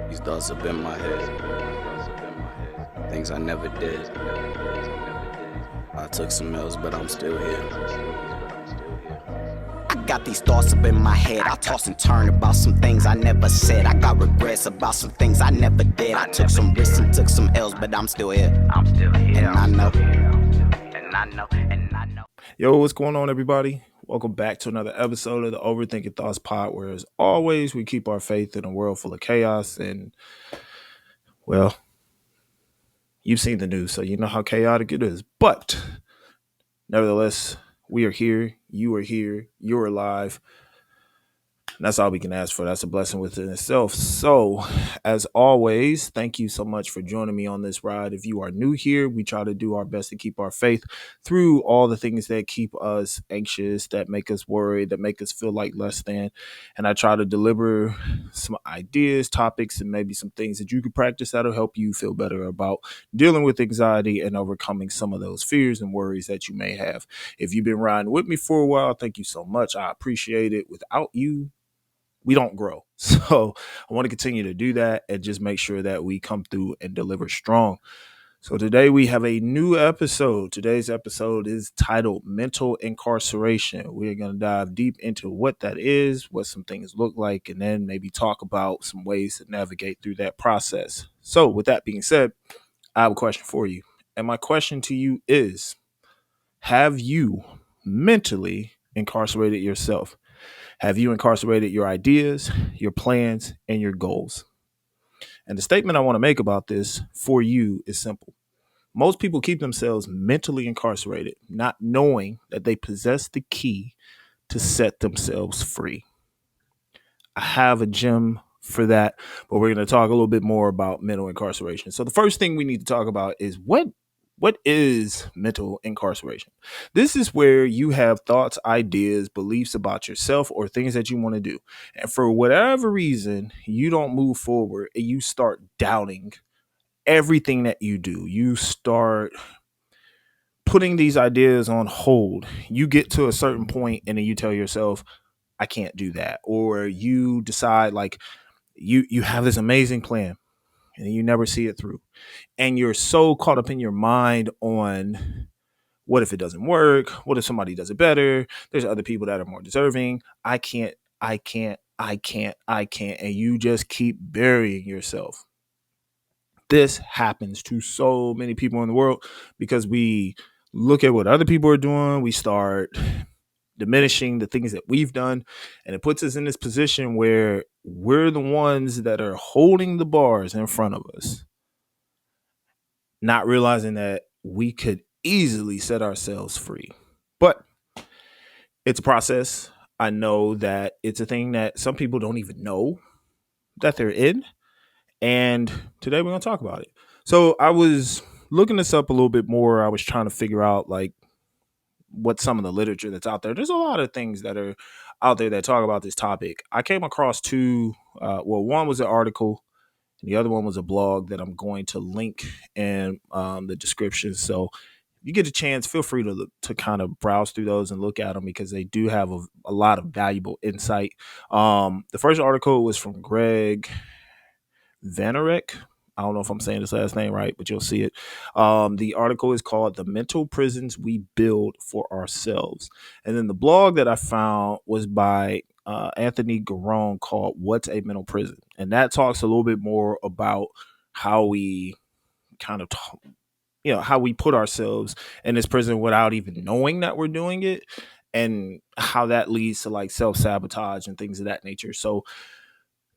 These thoughts up in my head, things I never did. I took some L's, but I'm still here. I got these thoughts up in my head. I toss and turn about some things I never said. I got regrets about some things I never did. I took some risks and took some L's, but I'm still here. And I know. Yo, what's going on, everybody? Welcome back to another episode of the Overthinking Thoughts Pod, where, as always, we keep our faith in a world full of chaos. And, well, you've seen the news, so you know how chaotic it is. But, nevertheless, we are here. You are here. You're alive. And that's all we can ask for. That's a blessing within itself. So, as always, thank you so much for joining me on this ride. If you are new here, we try to do our best to keep our faith through all the things that keep us anxious, that make us worried, that make us feel like less than. And I try to deliver some ideas, topics, and maybe some things that you could practice that'll help you feel better about dealing with anxiety and overcoming some of those fears and worries that you may have. If you've been riding with me for a while, thank you so much. I appreciate it. Without you, we don't grow. So I want to continue to do that and just make sure that we come through and deliver strong. So today we have a new episode. Today's episode is titled Mental Incarceration. We're going to dive deep into what that is, what some things look like, and then maybe talk about some ways to navigate through that process. So with that being said, I have a question for you. And my question to you is, have you mentally incarcerated yourself? Have you incarcerated your ideas, your plans, and your goals? And the statement I want to make about this for you is simple. Most people keep themselves mentally incarcerated, not knowing that they possess the key to set themselves free. I have a gem for that, but we're going to talk a little bit more about mental incarceration. So the first thing we need to talk about is what is mental incarceration? This is where you have thoughts, ideas, beliefs about yourself or things that you want to do. And for whatever reason, you don't move forward and you start doubting everything that you do. You start putting these ideas on hold. You get to a certain point and then you tell yourself, I can't do that. Or you decide like you have this amazing plan and you never see it through. And you're so caught up in your mind on what if it doesn't work? What if somebody does it better? There's other people that are more deserving. I can't. And you just keep burying yourself. This happens to so many people in the world because we look at what other people are doing. We start diminishing the things that we've done. And it puts us in this position where we're the ones that are holding the bars in front of us, not realizing that we could easily set ourselves free. But it's a process. I know that it's a thing that some people don't even know that they're in. And today we're going to talk about it. So I was looking this up a little bit more. I was trying to figure out like what some of the literature that's out there. There's a lot of things that are out there that talk about this topic. I came across two. One was an article and the other one was a blog that I'm going to link in the description. So if you get a chance, feel free to kind of browse through those and look at them because they do have a lot of valuable insight. The first article was from Greg Vanarek. I don't know if I'm saying his last name right, but you'll see it. The article is called The Mental Prisons We Build for Ourselves. And then the blog that I found was by Anthony Garone called What's a Mental Prison? And that talks a little bit more about how we kind of, how we put ourselves in this prison without even knowing that we're doing it and how that leads to like self-sabotage and things of that nature. So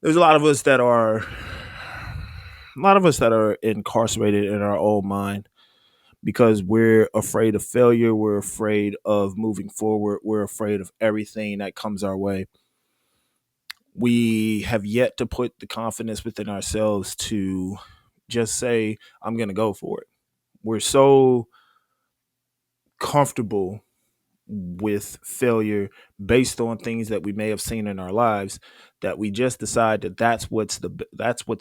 there's a lot of us that are incarcerated in our own mind because we're afraid of failure. We're afraid of moving forward. We're afraid of everything that comes our way. We have yet to put the confidence within ourselves to just say, I'm going to go for it. We're so comfortable with failure based on things that we may have seen in our lives that we just decide that that's what's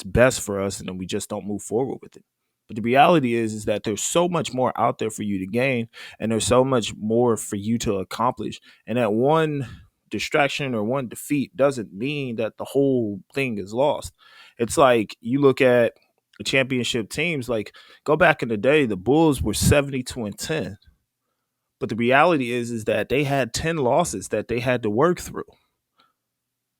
best for us, and then we just don't move forward with it. But the reality is that there's so much more out there for you to gain, and there's so much more for you to accomplish. And that one distraction or one defeat doesn't mean that the whole thing is lost. It's like you look at championship teams, like go back in the day, the Bulls were 72-10. But the reality is that they had 10 losses that they had to work through.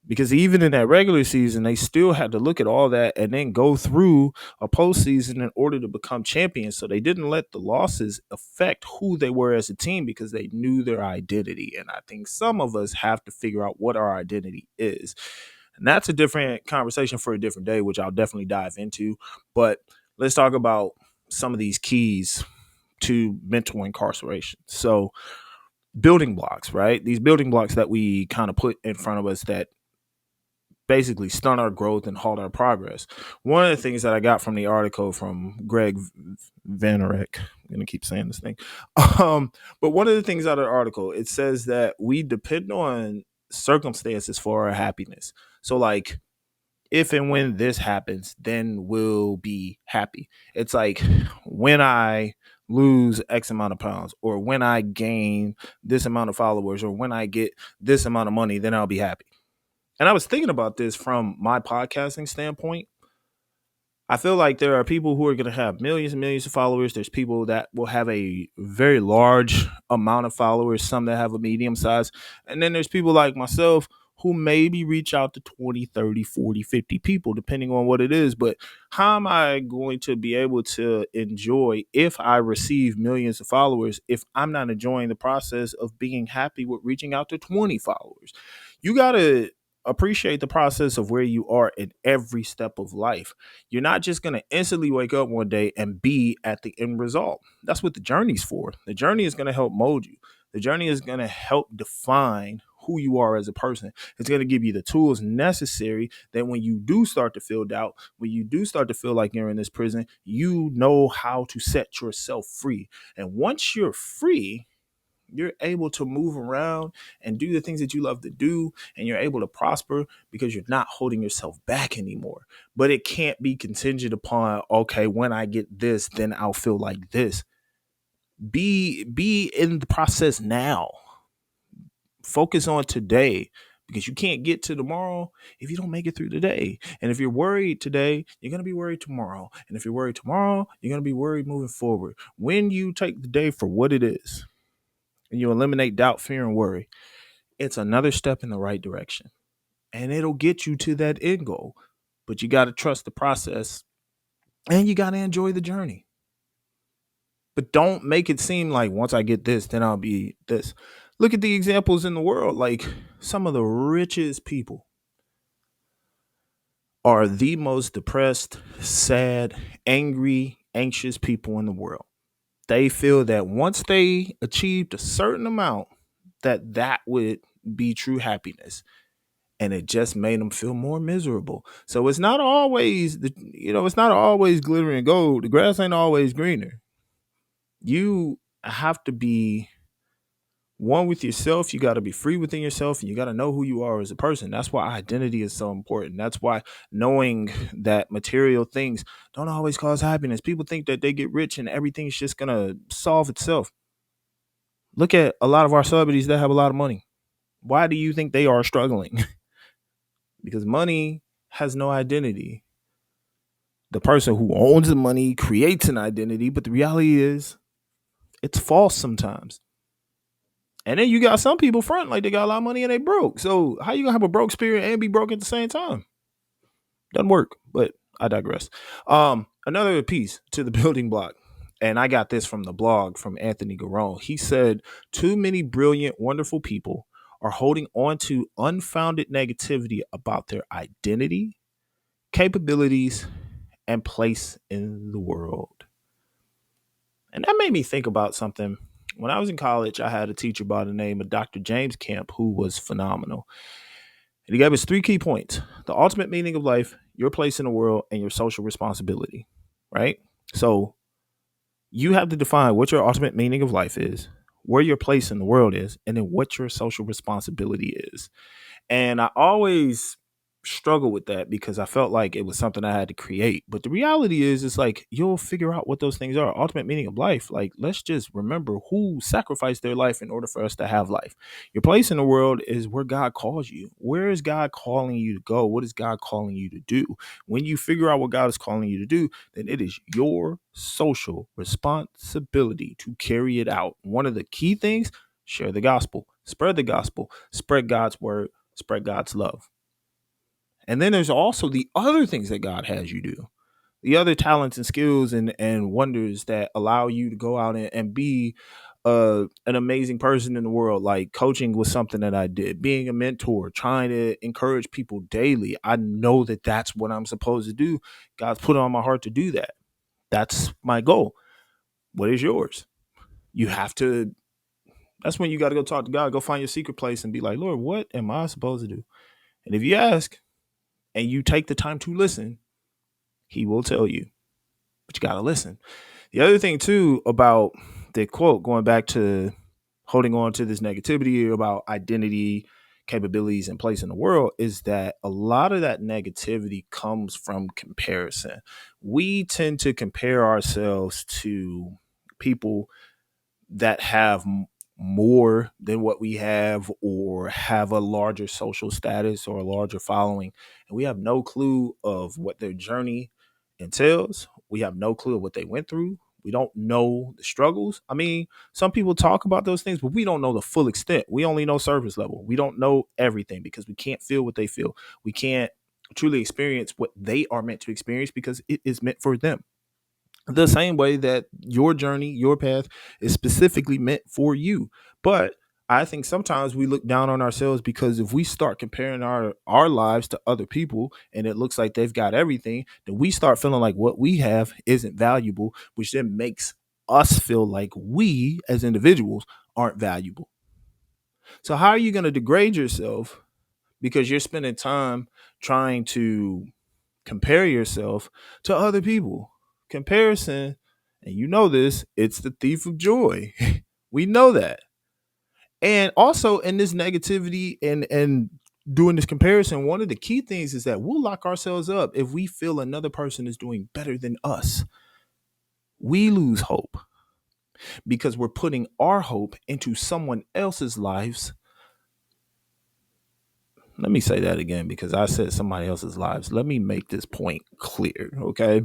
Because even in that regular season, they still had to look at all that and then go through a postseason in order to become champions. So they didn't let the losses affect who they were as a team because they knew their identity. And I think some of us have to figure out what our identity is. And that's a different conversation for a different day, which I'll definitely dive into. But let's talk about some of these keys to mental incarceration. So building blocks, right? These building blocks that we kind of put in front of us that basically stunt our growth and halt our progress. One of the things that I got from the article from Greg Vaynerchuk, I'm going to keep saying this thing. But one of the things out of the article, it says that we depend on circumstances for our happiness. So like, if and when this happens, then we'll be happy. It's like when I lose X amount of pounds, or when I gain this amount of followers, or when I get this amount of money, then I'll be happy. And I was thinking about this from my podcasting standpoint. I feel like there are people who are going to have millions and millions of followers. There's people that will have a very large amount of followers, some that have a medium size. And then there's people like myself who maybe reach out to 20, 30, 40, 50 people, depending on what it is. But how am I going to be able to enjoy if I receive millions of followers if I'm not enjoying the process of being happy with reaching out to 20 followers? You got to appreciate the process of where you are in every step of life. You're not just going to instantly wake up one day and be at the end result. That's what the journey's for. The journey is going to help mold you. The journey is going to help define who you are as a person. It's going to give you the tools necessary that when you do start to feel doubt, when you do start to feel like you're in this prison, you know how to set yourself free. And once you're free, you're able to move around and do the things that you love to do, and you're able to prosper because you're not holding yourself back anymore. But it can't be contingent upon, okay, when I get this, then I'll feel like this. Be in the process now. Focus on today, because you can't get to tomorrow if you don't make it through today. And if you're worried today, you're going to be worried tomorrow. And if you're worried tomorrow, you're going to be worried moving forward. When you take the day for what it is, and you eliminate doubt, fear, and worry, it's another step in the right direction. And it'll get you to that end goal. But you got to trust the process, and you got to enjoy the journey. But don't make it seem like once I get this, then I'll be this. Look at the examples in the world. Like some of the richest people are the most depressed, sad, angry, anxious people in the world. They feel that once they achieved a certain amount, that would be true happiness. And it just made them feel more miserable. So it's not always, it's not always glittering gold. The grass ain't always greener. You have to be one with yourself. You got to be free within yourself, and you got to know who you are as a person. That's why identity is so important. That's why knowing that material things don't always cause happiness. People think that they get rich and everything's just going to solve itself. Look at a lot of our celebrities that have a lot of money. Why do you think they are struggling? Because money has no identity. The person who owns the money creates an identity, but the reality is it's false sometimes. And then you got some people front like they got a lot of money and they broke. So how you gonna have a broke spirit and be broke at the same time? Doesn't work, but I digress. Another piece to the building block, and I got this from the blog from Anthony Garone. He said, too many brilliant, wonderful people are holding on to unfounded negativity about their identity, capabilities, and place in the world. And that made me think about something. When I was in college, I had a teacher by the name of Dr. James Camp, who was phenomenal. And he gave us 3 key points: the ultimate meaning of life, your place in the world, and your social responsibility, right? So you have to define what your ultimate meaning of life is, where your place in the world is, and then what your social responsibility is. And I always struggle with that because I felt like it was something I had to create. But the reality is, it's like you'll figure out what those things are. Ultimate meaning of life. Like, let's just remember who sacrificed their life in order for us to have life. Your place in the world is where God calls you. Where is God calling you to go? What is God calling you to do? When you figure out what God is calling you to do, then it is your social responsibility to carry it out. One of the key things: share the gospel, spread God's word, spread God's love. And then there's also the other things that God has you do, the other talents and skills and wonders that allow you to go out and be an amazing person in the world. Like coaching was something that I did, being a mentor, trying to encourage people daily. I know that that's what I'm supposed to do. God's put it on my heart to do that. That's my goal. What is yours? You have to, that's when you got to go talk to God, go find your secret place and be like, Lord, what am I supposed to do? And if you ask and you take the time to listen, he will tell you, but you got to listen. The other thing too about the quote, going back to holding on to this negativity about identity, capabilities, and place in the world, is that a lot of that negativity comes from comparison. We tend to compare ourselves to people that have more than what we have, or have a larger social status or a larger following, and we have no clue of what their journey entails. We have no clue of what they went through. We don't know the struggles. I mean, some people talk about those things, but we don't know the full extent. We only know surface level. We don't know everything because we can't feel what they feel. We can't truly experience what they are meant to experience because it is meant for them, the same way that your journey, your path is specifically meant for you. But I think sometimes we look down on ourselves because if we start comparing our lives to other people and it looks like they've got everything, then we start feeling like what we have isn't valuable, which then makes us feel like we as individuals aren't valuable. So how are you going to degrade yourself because you're spending time trying to compare yourself to other people? Comparison, and you know this, it's the thief of joy. We know that. And also in this negativity and doing this comparison, one of the key things is that we'll lock ourselves up if we feel another person is doing better than us. We lose hope because we're putting our hope into someone else's lives. Let me say that again because I said somebody else's lives. Let me make this point clear, okay?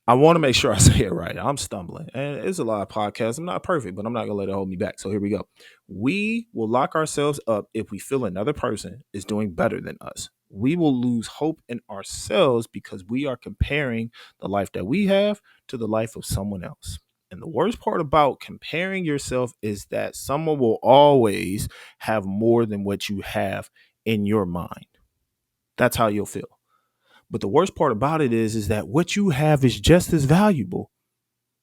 I want to make sure I say it right. I'm stumbling. And it's a lot of podcasts. I'm not perfect, but I'm not going to let it hold me back. So here we go. We will lock ourselves up if we feel another person is doing better than us. We will lose hope in ourselves because we are comparing the life that we have to the life of someone else. And the worst part about comparing yourself is that someone will always have more than what you have in your mind. That's how you'll feel. But the worst part about it is that what you have is just as valuable.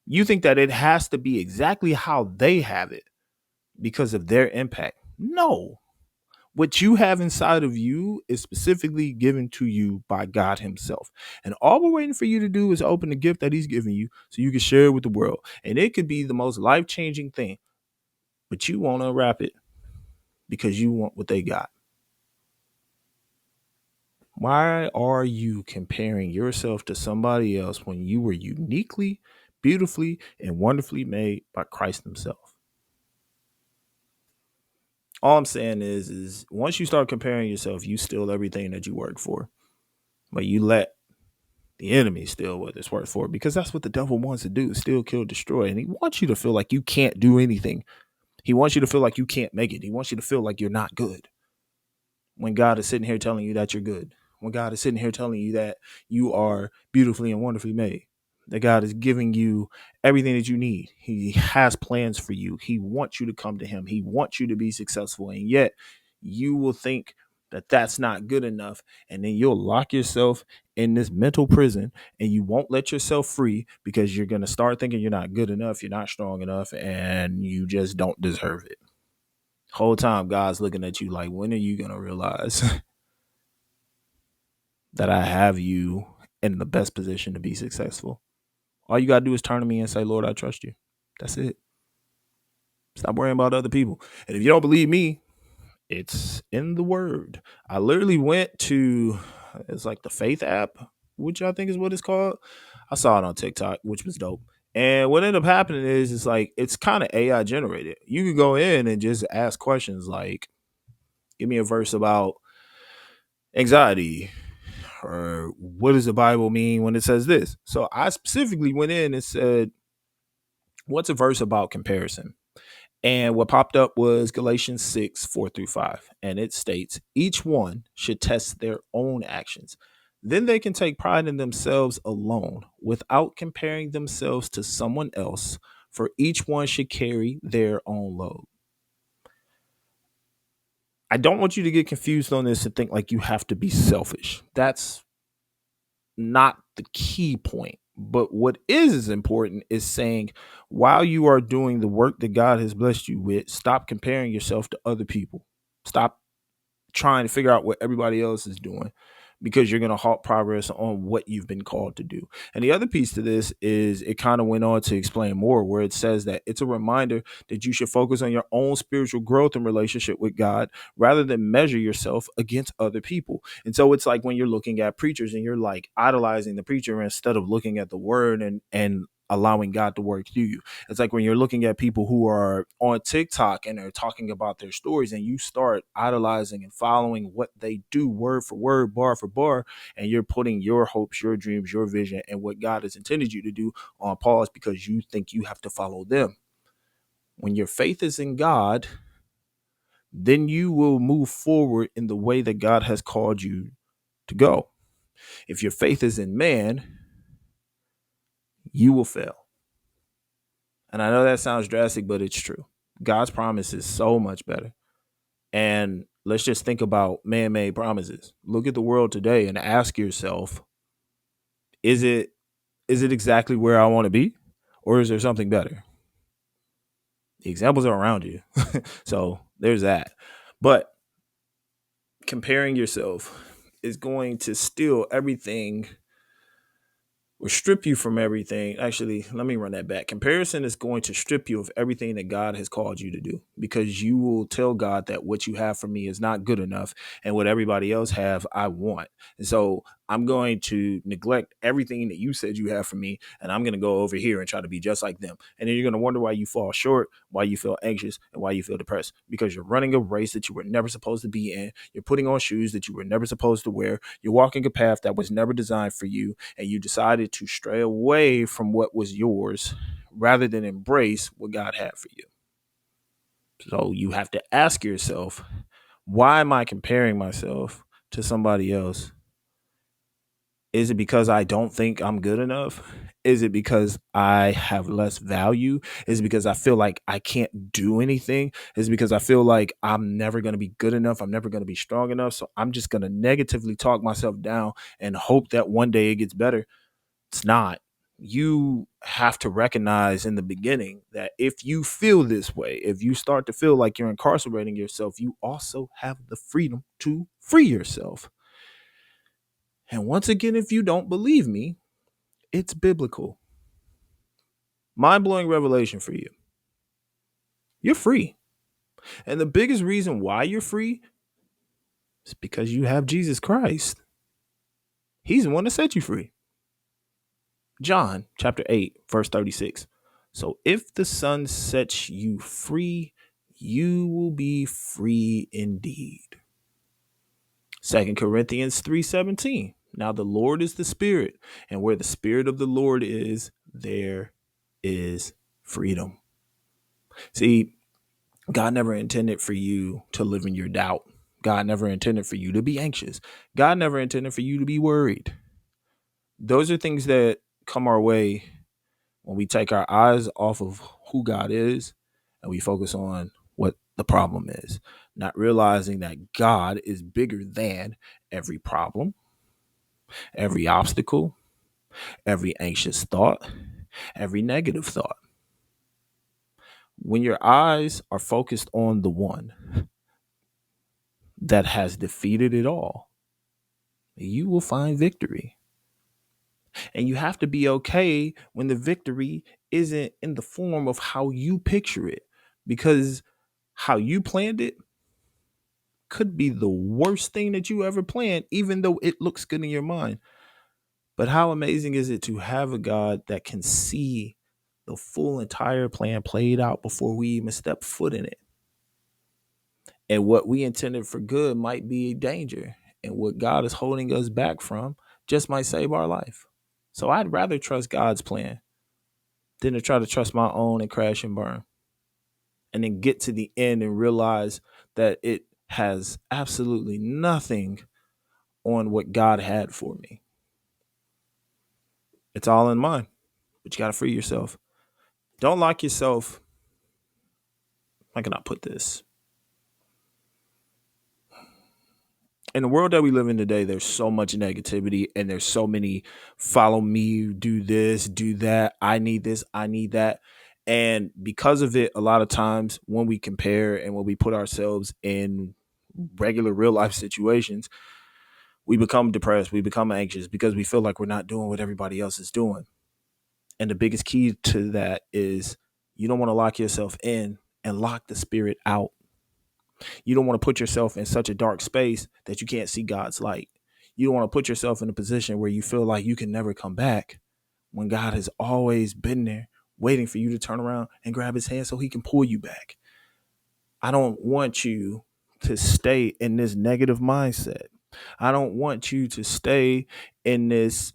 You think that it has to be exactly how they have it because of their impact. No. What you have inside of you is specifically given to you by God himself. And all we're waiting for you to do is open the gift that he's given you so you can share it with the world. And it could be the most life-changing thing, but you won't unwrap it because you want what they got. Why are you comparing yourself to somebody else when you were uniquely, beautifully, and wonderfully made by Christ himself? All I'm saying is once you start comparing yourself, you steal everything that you work for. But you let the enemy steal what it's worth for, because that's what the devil wants to do: steal, kill, destroy. And he wants you to feel like you can't do anything. He wants you to feel like you can't make it. He wants you to feel like you're not good, when God is sitting here telling you that you're good, when God is sitting here telling you that you are beautifully and wonderfully made, that God is giving you everything that you need. He has plans for you. He wants you to come to him. He wants you to be successful. And yet you will think that that's not good enough. And then you'll lock yourself in this mental prison and you won't let yourself free because you're going to start thinking you're not good enough. You're not strong enough and you just don't deserve it. Whole time God's looking at you like, when are you going to realize that I have you in the best position to be successful? All you got to do is turn to me and say, Lord, I trust you. That's it. Stop worrying about other people. And if you don't believe me, It's in the word. I literally went to, it's like the Faith app, which I think is what it's called. I saw it on TikTok, which was dope. And what ended up happening is it's like it's kind of AI generated. You could go in and just ask questions like, give me a verse about anxiety, or what does the Bible mean when it says this? So I specifically went in and said, what's a verse about comparison? And what popped up was Galatians 6:4-5. And it states, each one should test their own actions. Then they can take pride in themselves alone without comparing themselves to someone else, for each one should carry their own load. I don't want you to get confused on this and think like you have to be selfish. That's not the key point. But what is important is saying, while you are doing the work that God has blessed you with, stop comparing yourself to other people. Stop trying to figure out what everybody else is doing, because you're going to halt progress on what you've been called to do. And the other piece to this is it kind of went on to explain more, where it says that it's a reminder that you should focus on your own spiritual growth and relationship with God rather than measure yourself against other people. And so it's like when you're looking at preachers and you're like idolizing the preacher instead of looking at the word and allowing God to work through you. It's like when you're looking at people who are on TikTok and they're talking about their stories, and you start idolizing and following what they do word for word, bar for bar, and you're putting your hopes, your dreams, your vision, and what God has intended you to do on pause because you think you have to follow them. When your faith is in God, then you will move forward in the way that God has called you to go. If your faith is in man, you will fail. And I know that sounds drastic, but it's true. God's promise is so much better. And let's just think about man-made promises. Look at the world today and ask yourself, is it exactly where I want to be? Or is there something better? The examples are around you. So there's that. But comparing yourself is going to steal everything or strip you from everything. Actually, let me run that back. Comparison is going to strip you of everything that God has called you to do, because you will tell God that what you have for me is not good enough, and what everybody else have, I want. And so I'm going to neglect everything that you said you have for me, and I'm going to go over here and try to be just like them. And then you're going to wonder why you fall short, why you feel anxious, and why you feel depressed, because you're running a race that you were never supposed to be in. You're putting on shoes that you were never supposed to wear. You're walking a path that was never designed for you, and you decided to stray away from what was yours rather than embrace what God had for you. So you have to ask yourself, why am I comparing myself to somebody else? Is it because I don't think I'm good enough? Is it because I have less value? Is it because I feel like I can't do anything? Is it because I feel like I'm never going to be good enough? I'm never going to be strong enough. So I'm just going to negatively talk myself down and hope that one day it gets better. It's not. You have to recognize in the beginning that if you feel this way, if you start to feel like you're incarcerating yourself, you also have the freedom to free yourself. And once again, if you don't believe me, it's biblical. Mind-blowing revelation for you. You're free. And the biggest reason why you're free is because you have Jesus Christ. He's the one that set you free. John chapter 8, verse 36. So if the Son sets you free, you will be free indeed. 2 Corinthians 3:17. Now the Lord is the Spirit, and where the Spirit of the Lord is, there is freedom. See, God never intended for you to live in your doubt. God never intended for you to be anxious. God never intended for you to be worried. Those are things that come our way when we take our eyes off of who God is and we focus on what the problem is, not realizing that God is bigger than every problem, every obstacle, every anxious thought, every negative thought. When your eyes are focused on the one that has defeated it all, you will find victory. And you have to be okay when the victory isn't in the form of how you picture it, because how you planned it could be the worst thing that you ever planned, even though it looks good in your mind. But how amazing is it to have a God that can see the full entire plan played out before we even step foot in it? And what we intended for good might be a danger. And what God is holding us back from just might save our life. So I'd rather trust God's plan than to try to trust my own and crash and burn. And then get to the end and realize that it has absolutely nothing on what God had for me. It's all in mind, but you got to free yourself. Don't lock yourself. How can I put this? In the world that we live in today, there's so much negativity and there's so many follow me, do this, do that. I need this, I need that. And because of it, a lot of times when we compare and when we put ourselves in regular real life situations, we become depressed, we become anxious because we feel like we're not doing what everybody else is doing. And the biggest key to that is you don't want to lock yourself in and lock the spirit out. You don't want to put yourself in such a dark space that you can't see God's light. You don't want to put yourself in a position where you feel like you can never come back when God has always been there waiting for you to turn around and grab his hand so he can pull you back. I don't want you to stay in this negative mindset. I don't want you to stay in this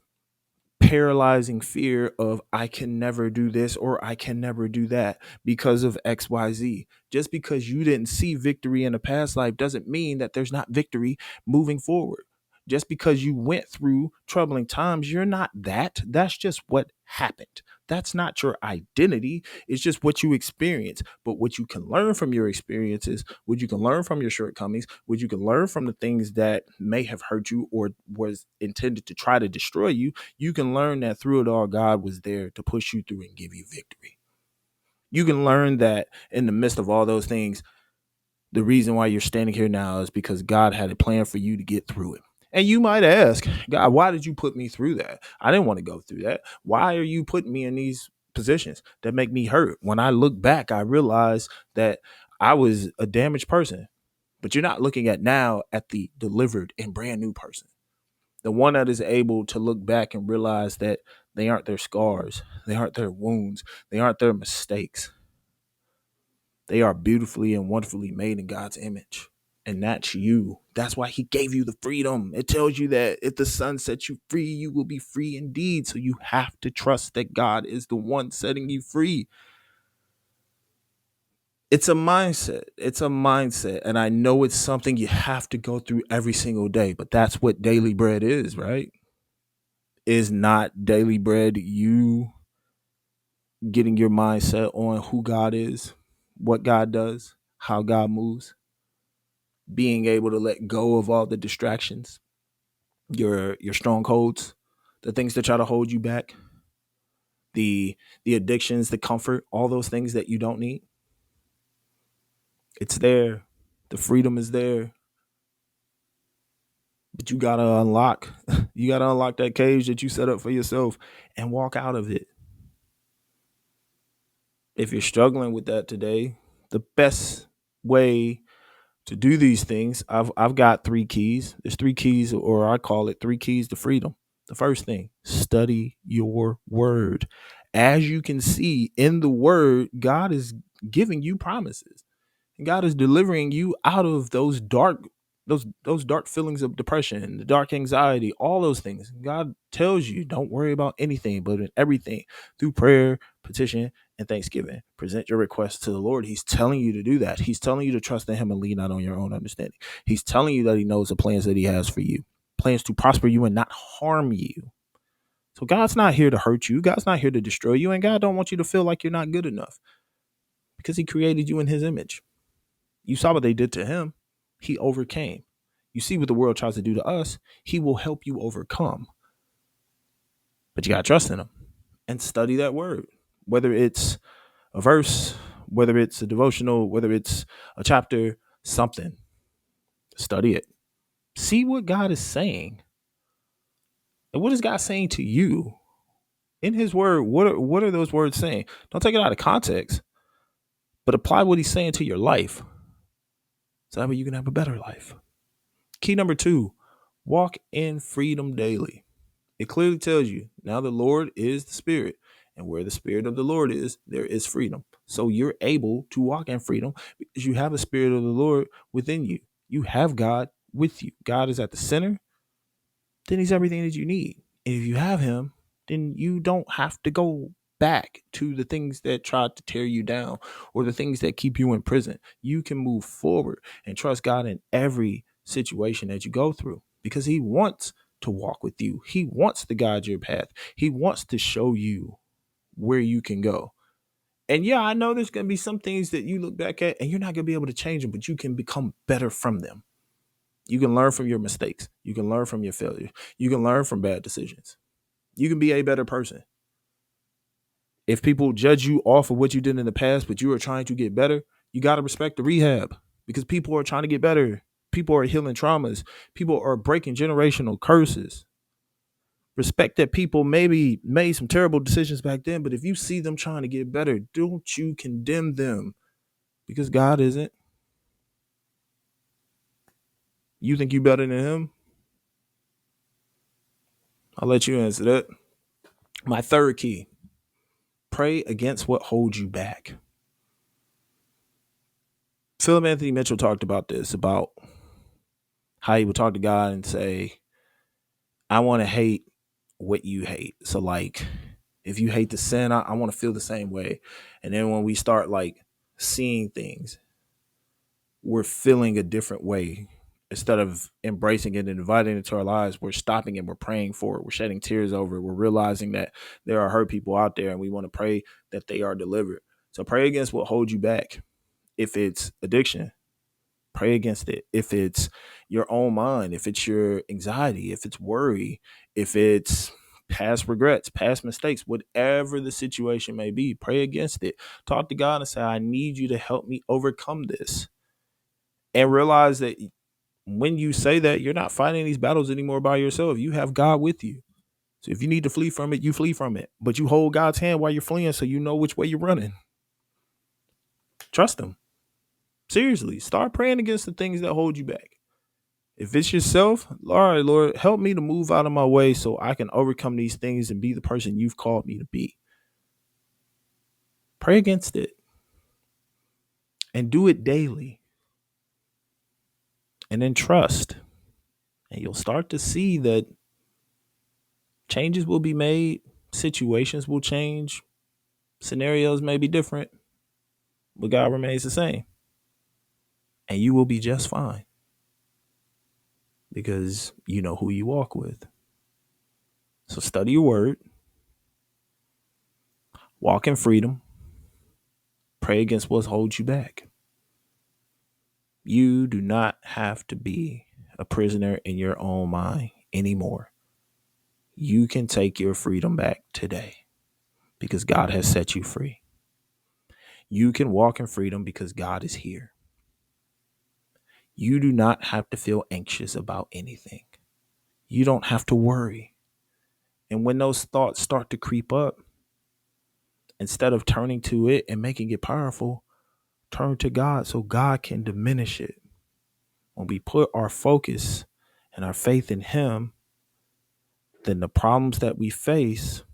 paralyzing fear of I can never do this or I can never do that because of XYZ. Just because you didn't see victory in a past life doesn't mean that there's not victory moving forward. Just because you went through troubling times, you're not that. That's just what happened. That's not your identity. It's just what you experience. But what you can learn from your experiences, what you can learn from your shortcomings, what you can learn from the things that may have hurt you or was intended to try to destroy you, you can learn that through it all, God was there to push you through and give you victory. You can learn that in the midst of all those things, the reason why you're standing here now is because God had a plan for you to get through it. And you might ask, God, why did you put me through that? I didn't want to go through that. Why are you putting me in these positions that make me hurt? When I look back, I realize that I was a damaged person. But you're not looking at now at the delivered and brand new person. The one that is able to look back and realize that they aren't their scars. They aren't their wounds. They aren't their mistakes. They are beautifully and wonderfully made in God's image. And that's you. That's why he gave you the freedom. It tells you that if the Son sets you free, you will be free indeed. So you have to trust that God is the one setting you free. It's a mindset. It's a mindset. And I know it's something you have to go through every single day, but that's what daily bread is, right? Is not daily bread you getting your mindset on who God is, what God does, how God moves, being able to let go of all the distractions, your strongholds, the things that try to hold you back, the addictions, the comfort, all those things that you don't need. It's there. The freedom is there. But you gotta unlock. You gotta unlock that cage that you set up for yourself and walk out of it. If you're struggling with that today, the best way to do these things, I've got 3 keys. There's 3 keys, or I call it 3 keys to freedom. The first thing, study your word. As you can see in the word, God is giving you promises. And God is delivering you out of those dark feelings of depression, the dark anxiety, all those things. God tells you, don't worry about anything, but in everything, through prayer, petition, and thanksgiving, present your requests to the Lord. He's telling you to do that. He's telling you to trust in him and lean not on your own understanding. He's telling you that he knows the plans that he has for you, plans to prosper you and not harm you. So God's not here to hurt you. God's not here to destroy you. And God don't want you to feel like you're not good enough because he created you in his image. You saw what they did to him. He overcame. You see what the world tries to do to us. He will help you overcome. But you got to trust in him and study that word, whether it's a verse, whether it's a devotional, whether it's a chapter, something. Study it. See what God is saying. And what is God saying to you? In his word, what are those words saying? Don't take it out of context, but apply what he's saying to your life. So that way you can have a better life. Key number 2, walk in freedom daily. It clearly tells you now the Lord is the Spirit, and where the Spirit of the Lord is, there is freedom. So you're able to walk in freedom because you have the Spirit of the Lord within you. You have God with you. God is at the center. Then he's everything that you need. And if you have him, then you don't have to go back to the things that tried to tear you down or the things that keep you in prison. You can move forward and trust God in every situation that you go through because he wants to walk with you. He wants to guide your path. He wants to show you where you can go. And yeah, I know there's going to be some things that you look back at and you're not going to be able to change them, but you can become better from them. You can learn from your mistakes. You can learn from your failure. You can learn from bad decisions. You can be a better person. If people judge you off of what you did in the past, but you are trying to get better, you got to respect the rehab because people are trying to get better. People are healing traumas. People are breaking generational curses. Respect that people maybe made some terrible decisions back then, but if you see them trying to get better, don't you condemn them because God isn't. You think you better than him? I'll let you answer that. My third key, pray against what holds you back. Philip Anthony Mitchell talked about this, about how he would talk to God and say, I want to hate what you hate. So like, if you hate the sin, I want to feel the same way. And then when we start like seeing things, we're feeling a different way. Instead of embracing it and inviting it into our lives, we're stopping it. We're praying for it. We're shedding tears over it. We're realizing that there are hurt people out there and we want to pray that they are delivered. So pray against what holds you back. If it's addiction, pray against it. If it's your own mind, if it's your anxiety, if it's worry, if it's past regrets, past mistakes, whatever the situation may be, pray against it. Talk to God and say, I need you to help me overcome this. And realize that when you say that, you're not fighting these battles anymore by yourself. You have God with you. So if you need to flee from it, you flee from it. But you hold God's hand while you're fleeing so you know which way you're running. Trust him. Seriously, start praying against the things that hold you back. If it's yourself, all right, Lord, help me to move out of my way so I can overcome these things and be the person you've called me to be. Pray against it. And do it daily. And then trust. And you'll start to see that changes will be made. Situations will change. Scenarios may be different. But God remains the same. And you will be just fine. Because you know who you walk with. So study your word. Walk in freedom. Pray against what holds you back. You do not have to be a prisoner in your own mind anymore. You can take your freedom back today because God has set you free. You can walk in freedom because God is here. You do not have to feel anxious about anything. You don't have to worry. And when those thoughts start to creep up, instead of turning to it and making it powerful, turn to God so God can diminish it. When we put our focus and our faith in him, then the problems that we face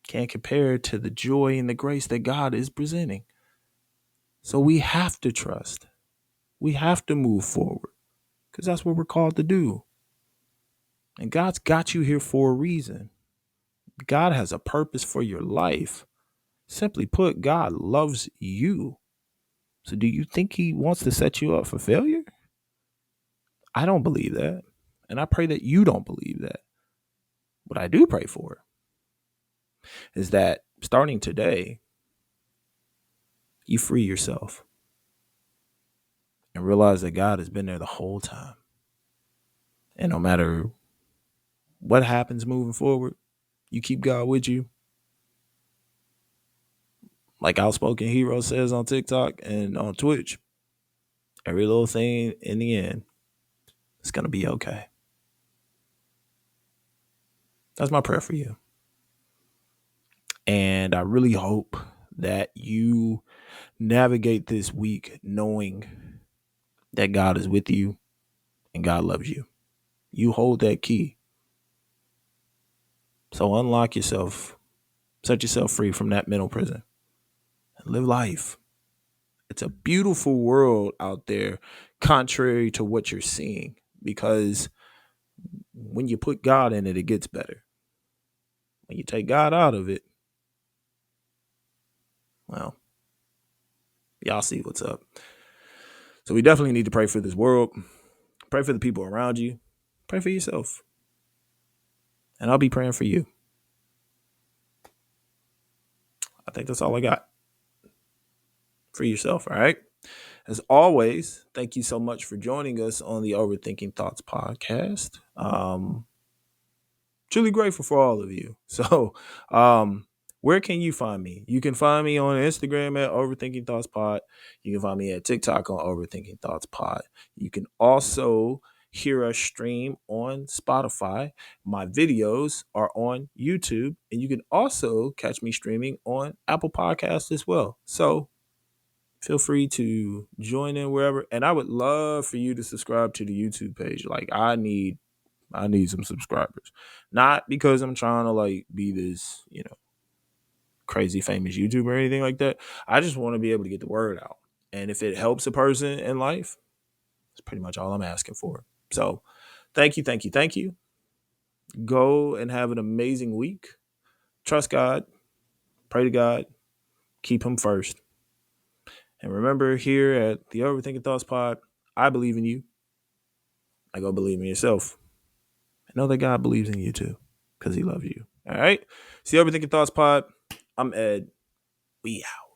can't compare to the joy and the grace that God is presenting. So we have to trust. We have to move forward because that's what we're called to do. And God's got you here for a reason. God has a purpose for your life. Simply put, God loves you. So do you think he wants to set you up for failure? I don't believe that. And I pray that you don't believe that. What I do pray for is that starting today, you free yourself and realize that God has been there the whole time. And no matter what happens moving forward, you keep God with you. Like Outspoken Hero says on TikTok and on Twitch, every little thing in the end, it's going to be okay. That's my prayer for you. And I really hope that you navigate this week knowing that God is with you and God loves you. You hold that key. So unlock yourself, set yourself free from that mental prison, and live life. It's a beautiful world out there, contrary to what you're seeing, because when you put God in it, it gets better. When you take God out of it, well, y'all see what's up. So we definitely need to pray for this world, pray for the people around you, pray for yourself. And I'll be praying for you. I think that's all I got for yourself. All right. As always, thank you so much for joining us on the Overthinking Thoughts podcast. Truly grateful for all of you. So, where can you find me? You can find me on Instagram at Overthinking Thoughts Pod. You can find me at TikTok on Overthinking Thoughts Pod. You can also hear us stream on Spotify. My videos are on YouTube, and you can also catch me streaming on Apple Podcasts as well. So feel free to join in wherever. And I would love for you to subscribe to the YouTube page. Like I need some subscribers. Not because I'm trying to like be this, crazy famous YouTuber or anything like that. I just want to be able to get the word out. And if it helps a person in life, that's pretty much all I'm asking for. So thank you, thank you, thank you. Go and have an amazing week. Trust God. Pray to God. Keep him first. And remember, here at the Overthinking Thoughts Pod, I believe in you. I go believe in yourself. I know that God believes in you too, because he loves you. All right. See, Overthinking Thoughts Pod. I'm Ed. We out.